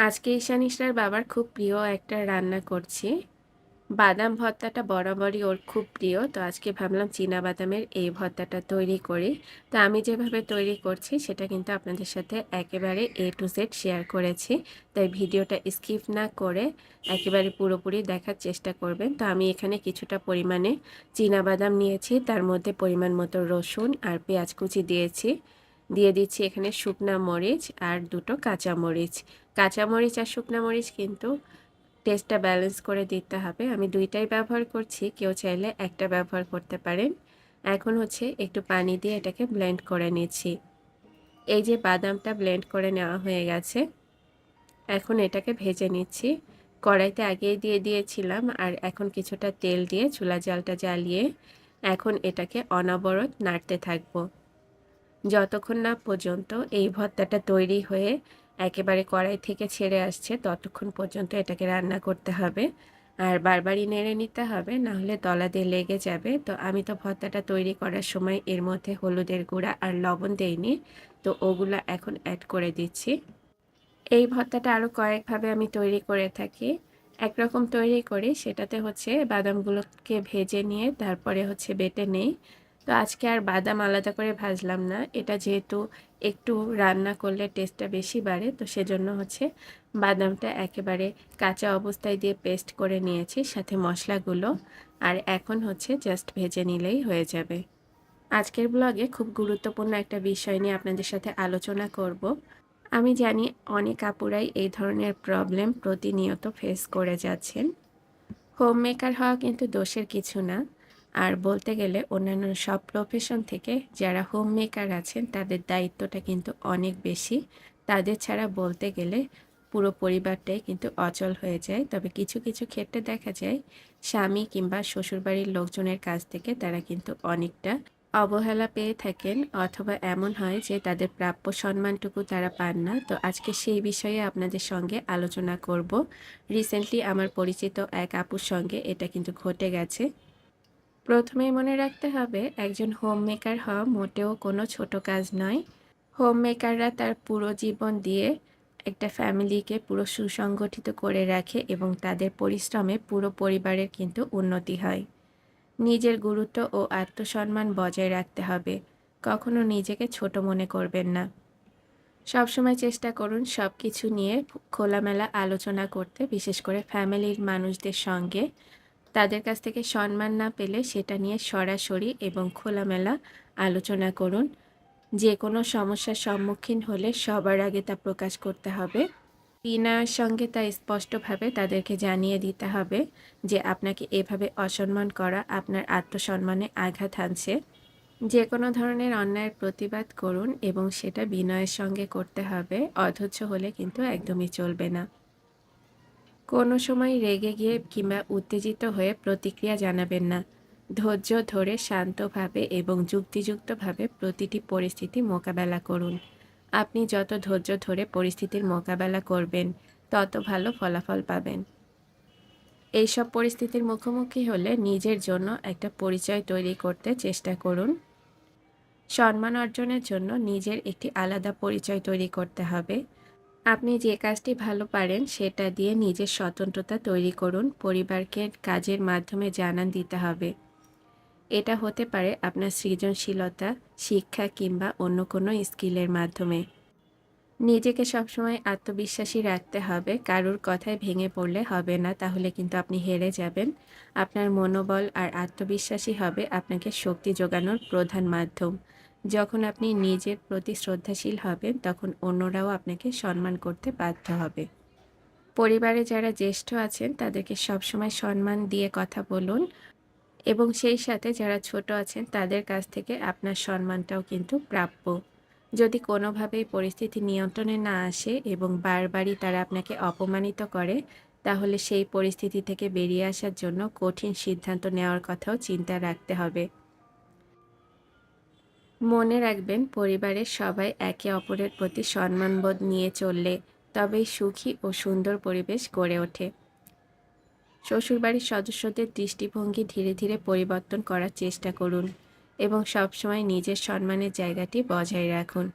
আজকে ঈশান ইশরার বাবার খুব প্রিয় একটা রান্না করছি। বাদাম ভর্তাটা বরাবরই ওর খুব প্রিয়। তো আজকে ভাবলাম চীনা বাদামের এই ভর্তাটা তৈরি করি। তো আমি যেভাবে তৈরি করছি সেটা কিন্তু আপনাদের সাথে একেবারে A to Z শেয়ার করেছি। তাই ভিডিওটা স্কিপ না করে একেবারে পুরোপুরি দেখার চেষ্টা করবেন। তো আমি এখানে কিছুটা পরিমাণে চীনা বাদাম নিয়েছি। তার মধ্যে পরিমাণ মতো রসুন আর পেঁয়াজ কুচি দিয়েছি। দিয়ে দিচ্ছি এখানে শুকনা মরিচ আর ২ টো কাঁচা মরিচ। কাঁচা মরিচ আর শুকনা মরিচ কিন্তু টেস্টটা ব্যালেন্স করে দিতে হবে। আমি ২ টাই ব্যবহার করছি, কেউ চাইলে একটা ব্যবহার করতে পারেন। এখন হচ্ছে একটু পানি দিয়ে এটাকে ব্লেন্ড করে নিচ্ছি। এই যে বাদামটা ব্লেন্ড করে নেওয়া হয়ে গেছে, এখন এটাকে ভেজে নিচ্ছি। কড়াইতে আগেই দিয়ে দিয়েছিলাম আর এখন কিছুটা তেল দিয়ে চুলা জালটা জ্বালিয়ে এখন এটাকে অনবরত নাড়তে থাকবো। যতক্ষণ না পর্যন্ত এই ভর্তাটা তৈরি হয়ে একেবারে কড়াই থেকে ছেড়ে আসছে ততক্ষণ পর্যন্ত এটাকে রান্না করতে হবে। আর বারবারই নেড়ে নিতে হবে, না হলে তলা দিয়ে লেগে যাবে। তো আমি তো ভর্তাটা তৈরি করার সময় এর মধ্যে হলুদের গুঁড়া আর লবণ দেইনি, তো ওগুলা এখন অ্যাড করে দিচ্ছি। এই ভর্তাটা আরও কয়েকভাবে আমি তৈরি করে থাকি। একরকম তৈরি করি, সেটাতে হচ্ছে বাদামগুলোকে ভেজে নিয়ে তারপরে হচ্ছে বেটে নেই। তো আজকে আর বাদাম আলাদা করে ভাজলাম না, এটা যেহেতু একটু রান্না করলে টেস্টটা বেশি বাড়ে, তো সেজন্য হচ্ছে বাদামটা একেবারে কাঁচা অবস্থায় দিয়ে পেস্ট করে নিয়েছি সাথে মশলাগুলো। আর এখন হচ্ছে জাস্ট ভেজে নিলেই হয়ে যাবে। আজকের ব্লগে খুব গুরুত্বপূর্ণ একটা বিষয় নিয়ে আপনাদের সাথে আলোচনা করব। আমি জানি অনেক আপুরাই এই ধরনের প্রবলেম প্রতিনিয়ত ফেস করে যাচ্ছেন। হোম মেকার হওয়া কিন্তু দোষের কিছু না। আর বলতে গেলে অন্যান্য সব প্রফেশন থেকে যারা হোম মেকার আছেন তাদের দায়িত্বটা কিন্তু অনেক বেশি। তাদের ছাড়া বলতে গেলে পুরো পরিবারটাই কিন্তু অচল হয়ে যায়। তবে কিছু কিছু ক্ষেত্রে দেখা যায় স্বামী কিংবা শ্বশুরবাড়ির লোকজনের কাছ থেকে তারা কিন্তু অনেকটা অবহেলা পেয়ে থাকেন, অথবা এমন হয় যে তাদের প্রাপ্য সম্মানটুকু তারা পান না। তো আজকে সেই বিষয়ে আপনাদের সঙ্গে আলোচনা করব। রিসেন্টলি আমার পরিচিত এক আপুর সঙ্গে এটা কিন্তু ঘটে গেছে। প্রথমেই মনে রাখতে হবে একজন হোম মেকার হওয়া মোটেও কোনো ছোট কাজ নয়। হোম মেকাররা তার পুরো জীবন দিয়ে একটা ফ্যামিলিকে পুরো সুসংগঠিত করে রাখে এবং তাদের পরিশ্রমে পুরো পরিবারের কিন্তু উন্নতি হয়। নিজের গুরুত্ব ও আত্মসম্মান বজায় রাখতে হবে। কখনো নিজেকে ছোট মনে করবেন না। সবসময় চেষ্টা করুন সবকিছু নিয়ে খোলামেলা আলোচনা করতে, বিশেষ করে ফ্যামিলির মানুষদের সঙ্গে। তাদের কাছ থেকে সম্মান না পেলে সেটা নিয়ে সরাসরি এবং খোলামেলা আলোচনা করুন। যে কোনো সমস্যার সম্মুখীন হলে সবার আগে তা প্রকাশ করতে হবে। বিনয়ের সঙ্গে তা স্পষ্টভাবে তাদেরকে জানিয়ে দিতে হবে যে আপনাকে এভাবে অসম্মান করা আপনার আত্মসম্মানে আঘাত হানছে। যে কোনো ধরনের অন্যায়ের প্রতিবাদ করুন এবং সেটা বিনয়ের সঙ্গে করতে হবে, অধৈর্য হলে কিন্তু একদমই চলবে না। কোনো সময় রেগে গিয়ে কিংবা উত্তেজিত হয়ে প্রতিক্রিয়া জানাবেন না। ধৈর্য ধরে শান্তভাবে এবং যুক্তিযুক্তভাবে প্রতিটি পরিস্থিতি মোকাবেলা করুন। আপনি যত ধৈর্য ধরে পরিস্থিতির মোকাবেলা করবেন, তত ভালো ফলাফল পাবেন। এইসব পরিস্থিতির মুখোমুখি হলে নিজের জন্য একটা পরিচয় তৈরি করতে চেষ্টা করুন। সম্মান অর্জনের জন্য নিজের একটি আলাদা পরিচয় তৈরি করতে হবে। আপনি যে কাজটি ভালো পারেন সেটা দিয়ে নিজের স্বতন্ত্রতা তৈরি করুন। পরিবারকে কাজের মাধ্যমে জানান দিতে হবে। এটা হতে পারে আপনার সৃজনশীলতা, শিক্ষা কিংবা অন্য কোনো স্কিলের মাধ্যমে। নিজেকে সবসময় আত্মবিশ্বাসী রাখতে হবে। কারুর কথায় ভেঙে পড়লে হবে না, তাহলে কিন্তু আপনি হেরে যাবেন। আপনার মনোবল আর আত্মবিশ্বাসী হবে আপনাকে শক্তি যোগানোর প্রধান মাধ্যম। যখন আপনি নিজের প্রতি শ্রদ্ধাশীল হবেন, তখন অন্যরাও আপনাকে সম্মান করতে বাধ্য হবে। পরিবারে যারা জ্যেষ্ঠ আছেন তাদেরকে সবসময় সম্মান দিয়ে কথা বলুন এবং সেই সাথে যারা ছোট আছেন তাদের কাছ থেকে আপনার সম্মানটাও কিন্তু প্রাপ্য। যদি কোনোভাবেই পরিস্থিতি নিয়ন্ত্রণে না আসে এবং বারবারই তারা আপনাকে অপমানিত করে, তাহলে সেই পরিস্থিতি থেকে বেরিয়ে আসার জন্য কঠিন সিদ্ধান্ত নেওয়ার কথাও চিন্তা রাখতে হবে। মনে রাখবেন, পরিবারের সবাই একে অপরের প্রতি সম্মানবোধ নিয়ে চললে তবেই সুখী ও সুন্দর পরিবেশ গড়ে ওঠে। শ্বশুরবাড়ির সদস্যদের দৃষ্টিভঙ্গি ধীরে ধীরে পরিবর্তন করার চেষ্টা করুন এবং সবসময় নিজের সম্মানের জায়গাটি বজায় রাখুন।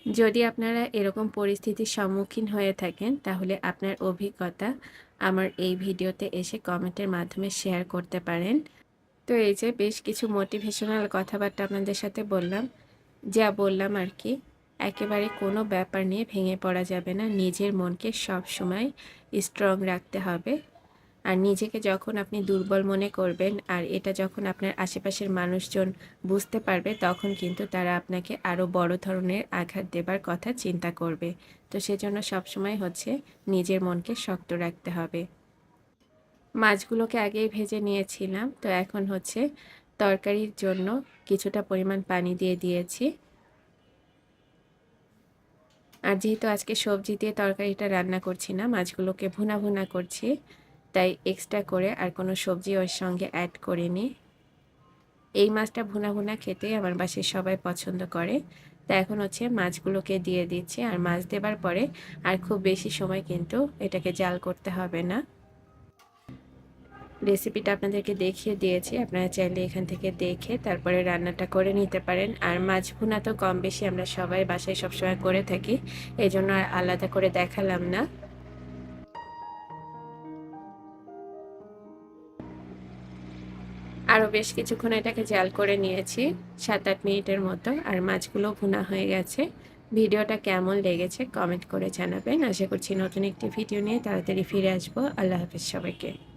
যদি আপনারা এরকম পরিস্থিতির সম্মুখীন হয়ে থাকেন তাহলে আপনার অভিজ্ঞতা আমার এই ভিডিওতে এসে কমেন্টের মাধ্যমে শেয়ার করতে পারেন। তো এই যে বেশ কিছু মোটিভেশনাল কথাবার্তা আপনাদের সাথে বললাম। যা বললাম আরকি, একেবারে কোনো ব্যাপার নিয়ে ভেঙে পড়া যাবে না। নিজের মনকে সবসময় স্ট্রং রাখতে হবে। আর নিজেকে যখন আপনি দুর্বল মনে করবেন আর এটা যখন আপনার আশেপাশের মানুষজন বুঝতে পারবে তখন কিন্তু তারা আপনাকে আরও বড় ধরনের আঘাত দেবার কথা চিন্তা করবে। তো সেজন্য সবসময় হচ্ছে নিজের মনকে শক্ত রাখতে হবে। মাছগুলোকে আগেই ভেজে নিয়েছিলাম। তো এখন হচ্ছে তরকারির জন্য কিছুটা পরিমাণ পানি দিয়ে দিয়েছি। আর যেহেতু আজকে সবজি দিয়ে তরকারিটা রান্না করছি না, মাছগুলোকে ভুনা, ভুনা করছি। তাই এক্সট্রা করে আর কোনো সবজি ওর সঙ্গে অ্যাড করিনি। এই মাছটা ভুনা, ভুনা খেতেই আমার বাসায় সবাই পছন্দ করে। তো এখন হচ্ছে মাছগুলোকে দিয়ে দিচ্ছি। আর মাছ দেবার পরে আর খুব বেশি সময় কিন্তু এটাকে জাল করতে হবে না। রেসিপিটা আপনাদেরকে দেখিয়ে দিয়েছি। আপনারা চাইলে এখান থেকে দেখে তারপরে রান্নাটা করে নিতে পারেন। আর মাছ ভুনা তো কম বেশি আমরা সবাই বাসায় সবসময় করে থাকি। এজন্য আর আলাদা করে দেখালাম না। আরও বেশ কিছুক্ষণ এটাকে জাল করে নিয়েছি ৭-৮ মিনিটের মতো। আর মাছগুলো ভুনা হয়ে গেছে। ভিডিওটা কেমন লেগেছে কমেন্ট করে জানাবেন। আশা করছি নতুন একটি ভিডিও নিয়ে তাড়াতাড়ি ফিরে আসবো। আল্লাহ হাফেজ সবাইকে।